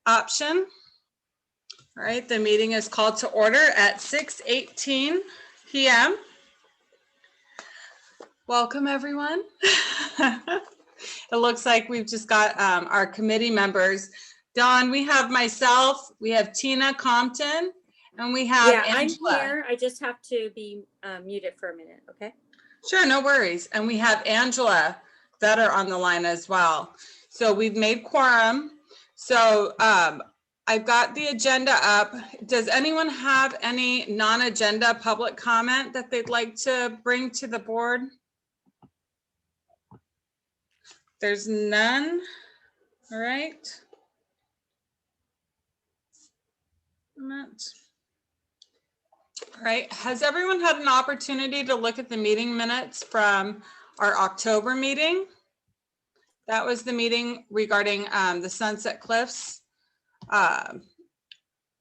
option. All right, the meeting is called to order at 6:18 p.m. Welcome, everyone. It looks like we've just got our committee members. Dawn, we have myself, we have Tina Compton, and we have Angela. I'm here. I just have to be muted for a minute, okay? Sure, no worries. And we have Angela Vetter on the line as well. So we've made quorum. So I've got the agenda up. Does anyone have any non-agenda public comment that they'd like to bring to the board? There's none. All right. All right. Has everyone had an opportunity to look at the meeting minutes from our October meeting? That was the meeting regarding the Sunset Cliffs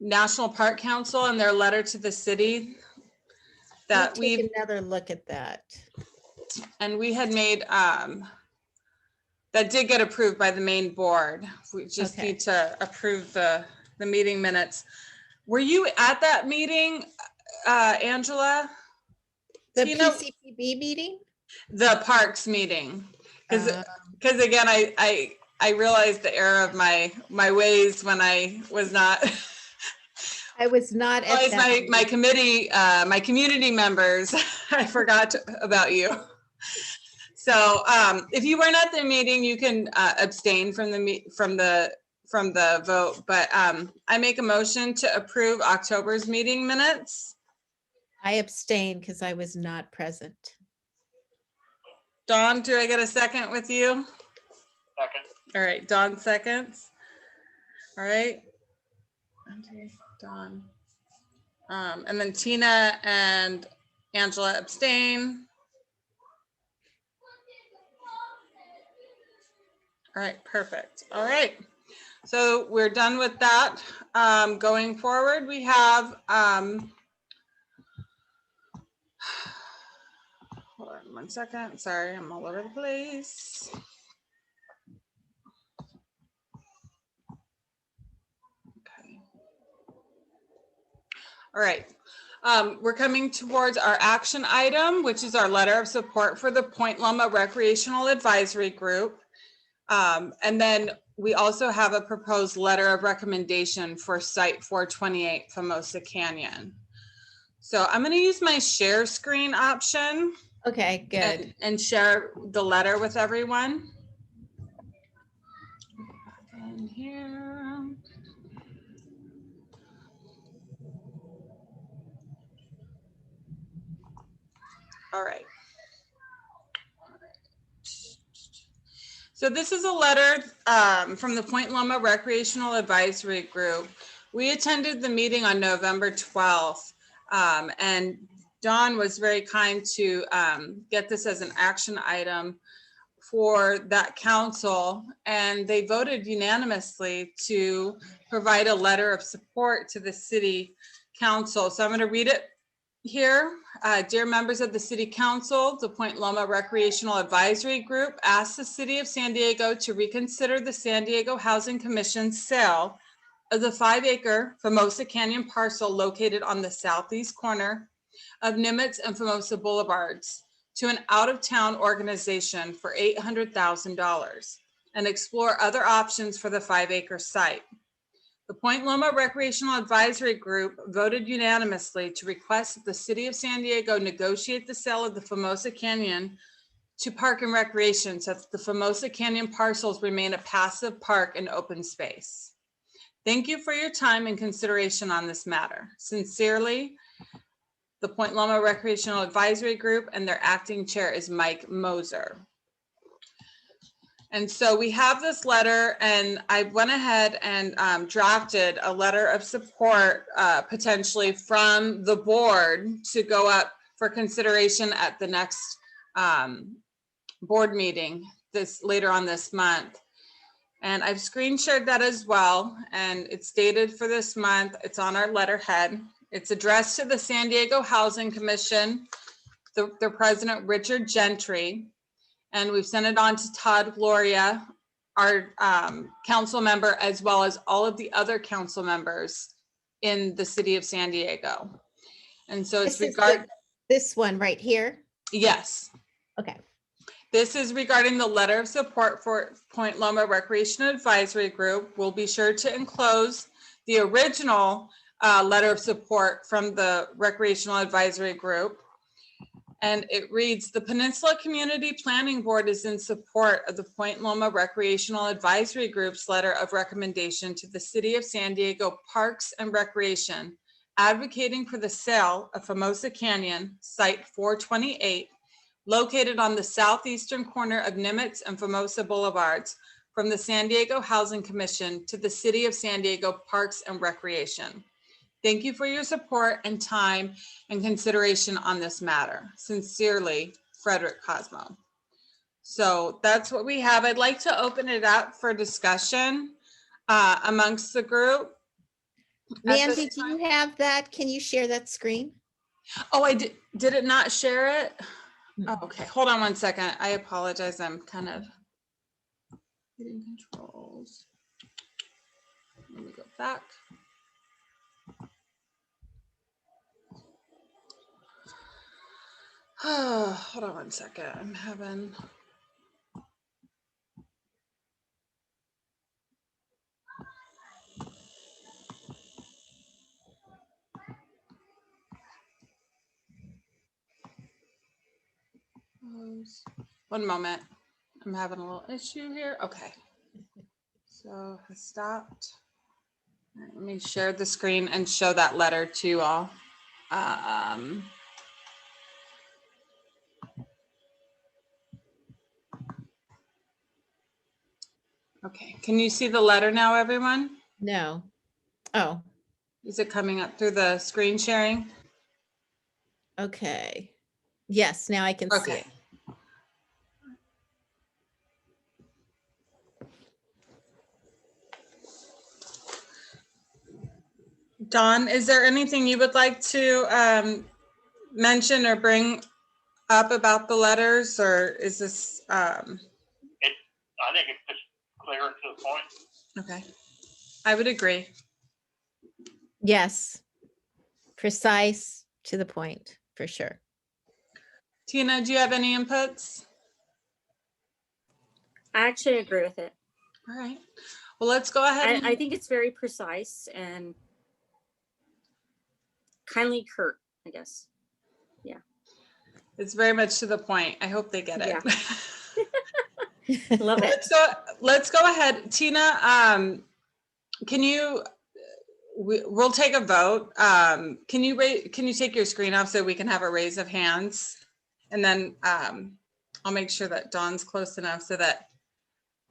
National Park Council and their letter to the city that we take another look at that. And we had made that did get approved by the main board. We just need to approve the meeting minutes. Were you at that meeting, Angela? The PCPB meeting? The parks meeting. Because again, I realized the error of my ways when I was not. I was not at that. My committee, my community members, I forgot about you. So if you weren't at the meeting, you can abstain from the vote. But I make a motion to approve October's meeting minutes. I abstain because I was not present. Dawn, do I get a second with you? Second. All right, Dawn seconds. All right. Okay, Dawn. And then Tina and Angela abstain. All right, perfect. All right. So we're done with that. Going forward, we have hold on 1 second. Sorry, I'm all over the place. Okay. All right. We're coming towards our action item, which is our letter of support for the Point Loma Recreational Advisory Group. And then we also have a proposed letter of recommendation for Site 428 Famosa Canyon. So I'm going to use my share screen option. Okay, good. And share the letter with everyone. In here. All right. So this is a letter from the Point Loma Recreational Advisory Group. We attended the meeting on November 12th, and Dawn was very kind to get this as an action item for that council, and they voted unanimously to provide a letter of support to the city council. So I'm going to read it here. Dear members of the City Council, the Point Loma Recreational Advisory Group asks the City of San Diego to reconsider the San Diego Housing Commission's sale of the 5-acre Famosa Canyon parcel located on the southeast corner of Nimitz and Famosa Boulevards to an out-of-town organization for $800,000 and explore other options for the 5-acre site. The Point Loma Recreational Advisory Group voted unanimously to request that the City of San Diego negotiate the sale of the Famosa Canyon to Park and Recreation so that the Famosa Canyon parcels remain a passive park and open space. Thank you for your time and consideration on this matter. Sincerely, the Point Loma Recreational Advisory Group, and their acting chair is Mike Moser. And so we have this letter, and I went ahead and drafted a letter of support potentially from the board to go up for consideration at the next board meeting later on this month. And I've screen shared that as well, and it's dated for this month. It's on our letterhead. It's addressed to the San Diego Housing Commission, their president, Richard Gentry. And we've sent it on to Todd Gloria, our council member, as well as all of the other council members in the city of San Diego. And so it's This one right here. yes. Okay. This is regarding the letter of support for Point Loma Recreation Advisory Group. We'll be sure to enclose the original letter of support from the Recreational Advisory Group. And it reads, the Peninsula Community Planning Board is in support of the Point Loma Recreational Advisory Group's letter of recommendation to the City of San Diego Parks and Recreation, advocating for the sale of Formosa Canyon, Site 428, located on the southeastern corner of Nimitz and Formosa Boulevards, from the San Diego Housing Commission to the City of San Diego Parks and Recreation. Thank you for your support and time and consideration on this matter. Sincerely, Frederick Cosmo. So that's what we have. I'd like to open it up for discussion amongst the group. Mandy, do you have that? Can you share that screen? Oh, I did. Did it not share it? Oh, okay, hold on one second. I apologize. I'm kind of hitting controls. Let me go back. Oh, hold on one second. I'm having. One moment. I'm having a little issue here. Okay. So I stopped. All right, let me share the screen and show that letter to you all. Okay. Can you see the letter now, everyone? No. Oh, Is it coming up through the screen sharing? okay. Yes, now I can see Okay. it. Dawn, is there anything you would like to mention or bring up about the letters, or is this? I think it's just clear and to the point. Okay, I would agree. Yes. Precise, to the point, for sure. Tina, do you have any inputs? I actually agree with it. All right. Well, let's go ahead. I think it's very precise and kindly curt, I guess. Yeah. It's very much to the point. I hope they get it. Yeah. Love it. Let's go ahead. Tina, can you, we'll take a vote. Can you take your screen off so we can have a raise of hands? And then I'll make sure that Dawn's close enough so that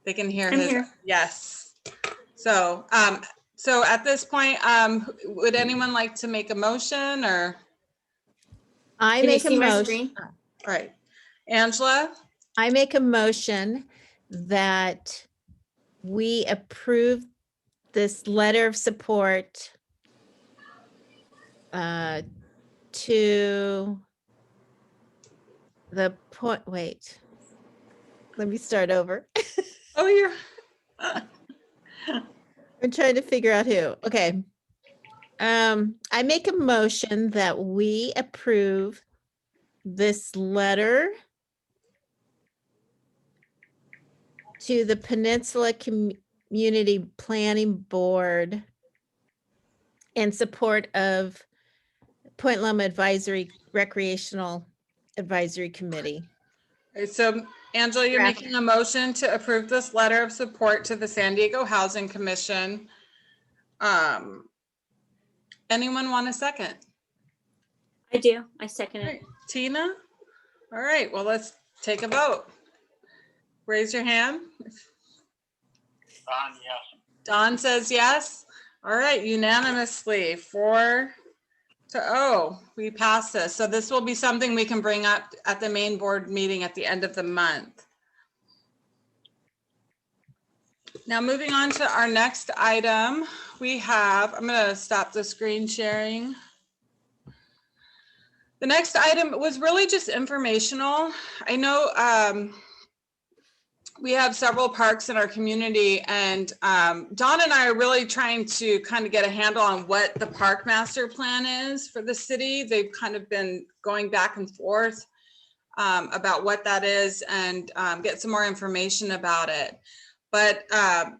they can hear I'm his. here. Yes. So at this point, would anyone like to make a motion or? I Can you make a see my motion. screen? All right. Angela? I make a motion that we approve this letter of support to the point, wait, let me start over. Oh, you're. I'm trying to figure out who. Okay. I make a motion that we approve this letter to the Peninsula Community Planning Board in support of Point Loma Recreational Advisory Committee. So Angela, you're making a motion to approve this letter of support to the San Diego Housing Commission. Anyone want a second? I do. I second All it. right. Tina? All right, well, let's take a vote. Raise your hand. Don, yes. Don says yes. All right, unanimously 4-0. We passed this. So this will be something we can bring up at the main board meeting at the end of the month. Now moving on to our next item, we have, I'm going to stop the screen sharing. The next item was really just informational. I know we have several parks in our community, and Dawn and I are really trying to kind of get a handle on what the park master plan is for the city. They've kind of been going back and forth about what that is, and get some more information about it. But I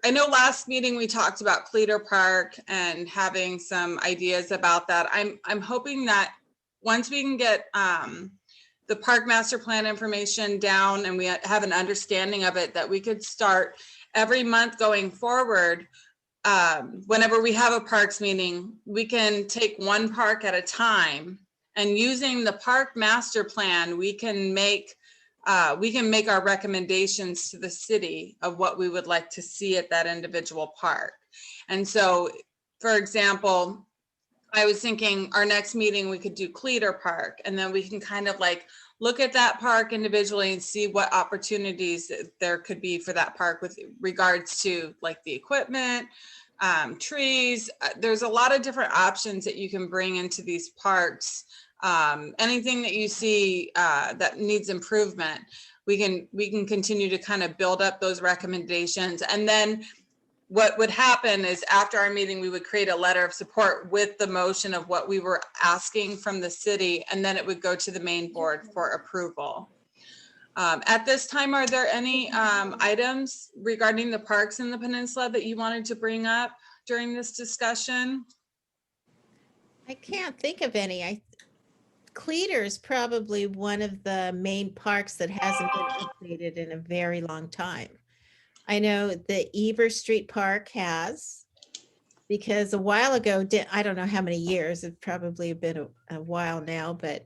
know last meeting we talked about Cleator Park and having some ideas about that. I'm hoping that once we can get the park master plan information down and we have an understanding of it, that we could start every month going forward. Whenever we have a parks meeting, we can take one park at a time, and using the park master plan, we can make our recommendations to the city of what we would like to see at that individual park. And so, for example, I was thinking our next meeting, we could do Cleator Park, and then we can kind of like look at that park individually and see what opportunities there could be for that park with regards to like the equipment, trees. There's a lot of different options that you can bring into these parks. Anything that you see that needs improvement, we can continue to kind of build up those recommendations. And then what would happen is after our meeting, we would create a letter of support with the motion of what we were asking from the city, and then it would go to the main board for approval. At this time, are there any items regarding the parks in the peninsula that you wanted to bring up during this discussion? I can't think of any. Cleator is probably one of the main parks that hasn't been updated in a very long time. I know the Eber Street Park has, because a while ago, I don't know how many years, it's probably been a while now, but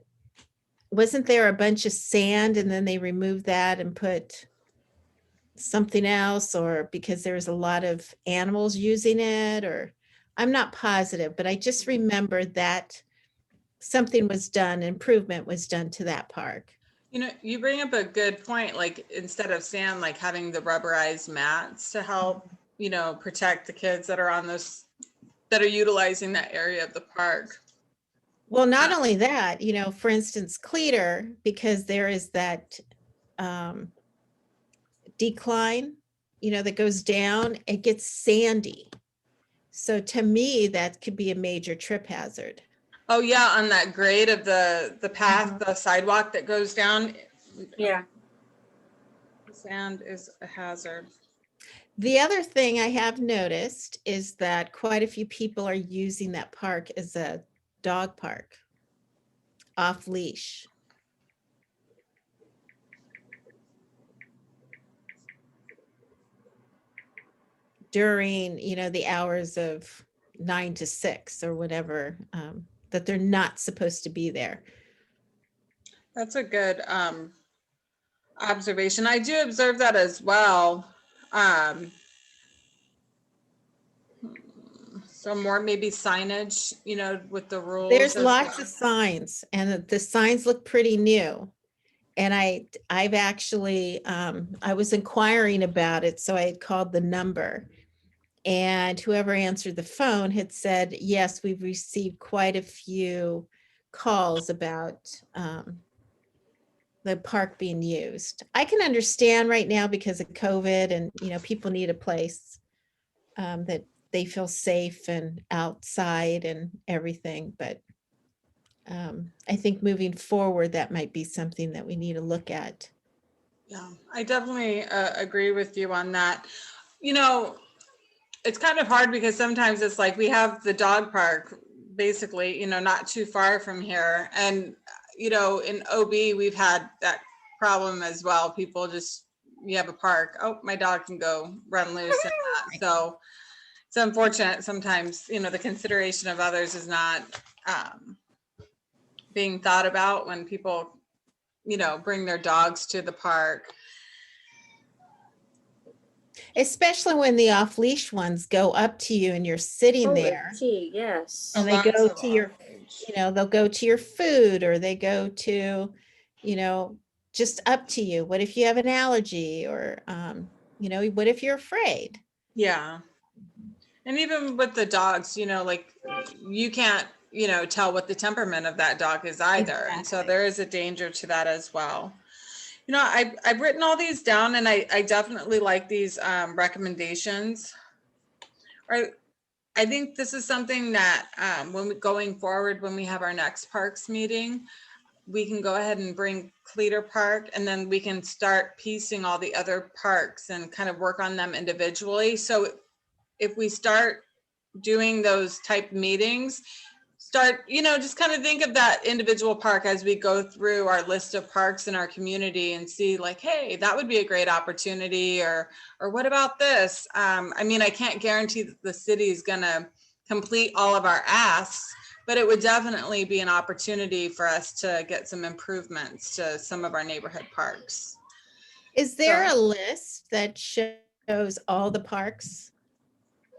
wasn't there a bunch of sand and then they removed that and put something else, or because there was a lot of animals using it, or I'm not positive, but I just remember that something was done, improvement was done to that park. You know, you bring up a good point, like instead of sand, like having the rubberized mats to help, you know, protect the kids that are on those, that are utilizing that area of the park. Well, not only that, you know, for instance, Cleator, because there is that decline, you know, that goes down, it gets sandy. So to me, that could be a major trip hazard. Oh yeah, on that grade of the path, the sidewalk that goes down. Yeah. Sand is a hazard. The other thing I have noticed is that quite a few people are using that park as a dog park, off leash. During, you know, the hours of 9 to 6 or whatever, that they're not supposed to be there. That's a good observation. I do observe that as well. So more maybe signage, you know, with the rules. There's lots of signs, and the signs look pretty new. And I've actually, I was inquiring about it, so I had called the number. And whoever answered the phone had said, yes, we've received quite a few calls about the park being used. I can understand right now because of COVID, and, you know, people need a place that they feel safe and outside and everything. But I think moving forward, that might be something that we need to look at. Yeah, I definitely agree with you on that. You know, it's kind of hard because sometimes it's like we have the dog park basically, you know, not too far from here. And, you know, in OB, we've had that problem as well. People just, you have a park, oh, my dog can go run loose in that. So it's unfortunate sometimes, you know, the consideration of others is not being thought about when people, you know, bring their dogs to the park. Especially when the off-leash ones go up to you and you're sitting there. OMG, yes. And they go to your, you know, they'll go to your food, or they go to, you know, just up to you. What if you have an allergy, or, you know, what if you're afraid? Yeah. And even with the dogs, you know, like you can't, you know, tell what the temperament of that dog is either. And so there is a danger to that as well. You know, I've written all these down and I definitely like these recommendations. I think this is something that when we going forward, when we have our next parks meeting, we can go ahead and bring Cleater Park and then we can start piecing all the other parks and kind of work on them individually. So if we start doing those type meetings, just kind of think of that individual park as we go through our list of parks in our community and see like, hey, that would be a great opportunity, or what about this? I mean, I can't guarantee that the city is gonna complete all of our asks, but it would definitely be an opportunity for us to get some improvements to some of our neighborhood parks. Is there a list that shows all the parks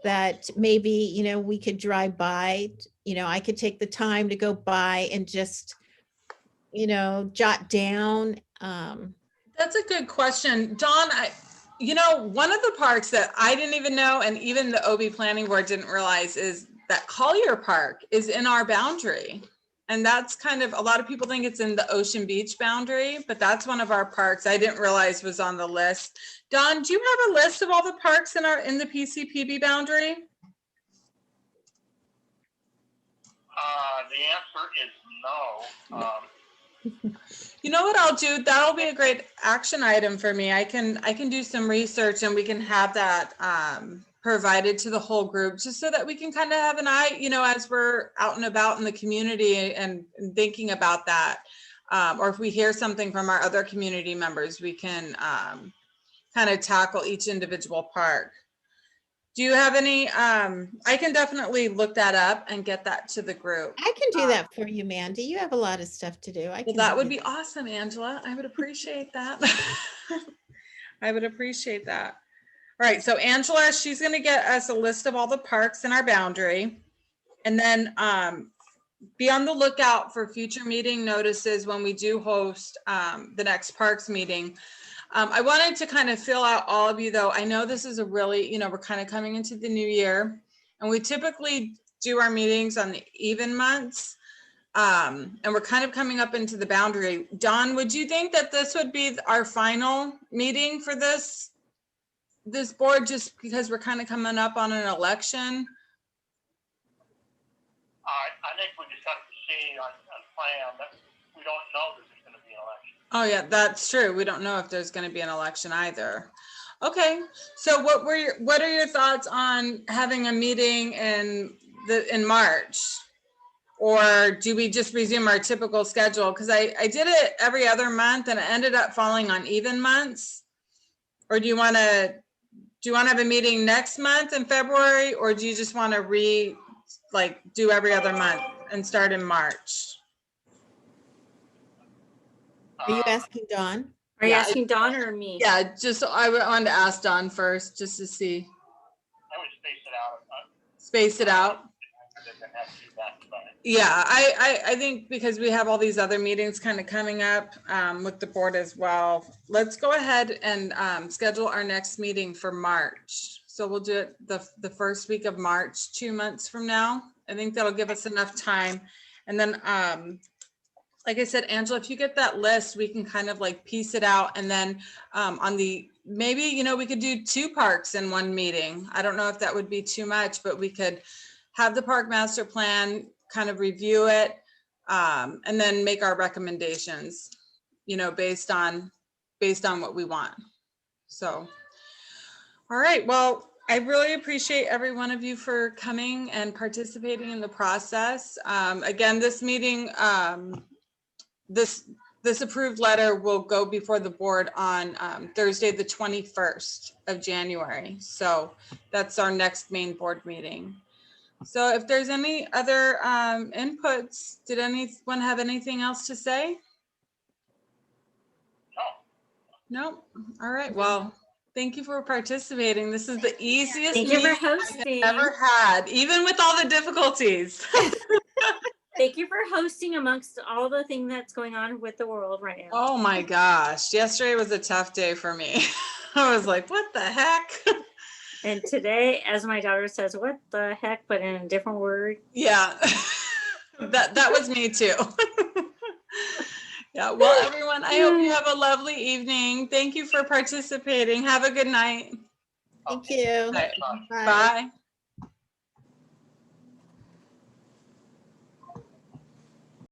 that maybe, we could drive by? I could take the time to go by and just, jot down. That's a good question, Dawn. One of the parks that I didn't even know, and even the OB Planning Board didn't realize, is that Collier Park is in our boundary. And that's kind of, a lot of people think it's in the Ocean Beach boundary, but that's one of our parks I didn't realize was on the list. Dawn, do you have a list of all the parks in the PCPB boundary? The answer is no. You know what I'll do? That'll be a great action item for me. I can do some research and we can have that provided to the whole group, just so that we can kind of have an eye, as we're out and about in the community and thinking about that. Or if we hear something from our other community members, we can kind of tackle each individual park. Do you have any, I can definitely look that up and get that to the group. I can do that for you, Mandy. You have a lot of stuff to do. Well, that would be awesome, Angela. I would appreciate that. I would appreciate that. All right, so Angela, she's gonna get us a list of all the parks in our boundary. And then be on the lookout for future meeting notices when we do host the next parks meeting. I wanted to kind of fill out all of you though. I know this is a really, we're kind of coming into the new year and we typically do our meetings on the even months. And we're kind of coming up into the boundary. Dawn, would you think that this would be our final meeting for this board, just because we're kind of coming up on an election? I think we just have to see on plan that we don't know that there's going to be an election. Oh yeah, that's true. We don't know if there's going to be an election either. Okay, so what are your thoughts on having a meeting in March? Or do we just resume our typical schedule? Because I did it every other month and it ended up falling on even months. Or do you want to have a meeting next month in February, or do you just want to do every other month and start in March? Are you asking Dawn? Are you Yeah, asking Dawn or me? Yeah, I wanted to ask Dawn first, just to see. I would space it out. Space it out. And then have to do that, but Yeah, I think because we have all these other meetings kind of coming up with the board as well. Let's go ahead and schedule our next meeting for March. So we'll do it the first week of March, 2 months from now. I think that'll give us enough time. And then, like I said, Angela, if you get that list, we can kind of piece it out. And then maybe, we could do 2 parks in one meeting. I don't know if that would be too much, but we could have the park master plan, kind of review it, and then make our recommendations, based on what we want. So, all right, well, I really appreciate every one of you for coming and participating in the process. Again, this meeting, this approved letter will go before the board on Thursday, the 21st of January. So that's our next main board meeting. So if there's any other inputs, did anyone have anything else to say? No. All right. Well, thank you for participating. This is the easiest Thank you for meeting hosting. I've ever had, even with all the difficulties. Thank you for hosting amongst all the thing that's going on with the world right now. Oh my gosh. Yesterday was a tough day for me. I was like, what the heck? And today, as my daughter says, what the heck, but in a different word. Yeah, that was me too. Yeah, well, everyone, I hope you have a lovely evening. Thank you for participating. Have a good night. Thank you. Bye. Bye. Bye.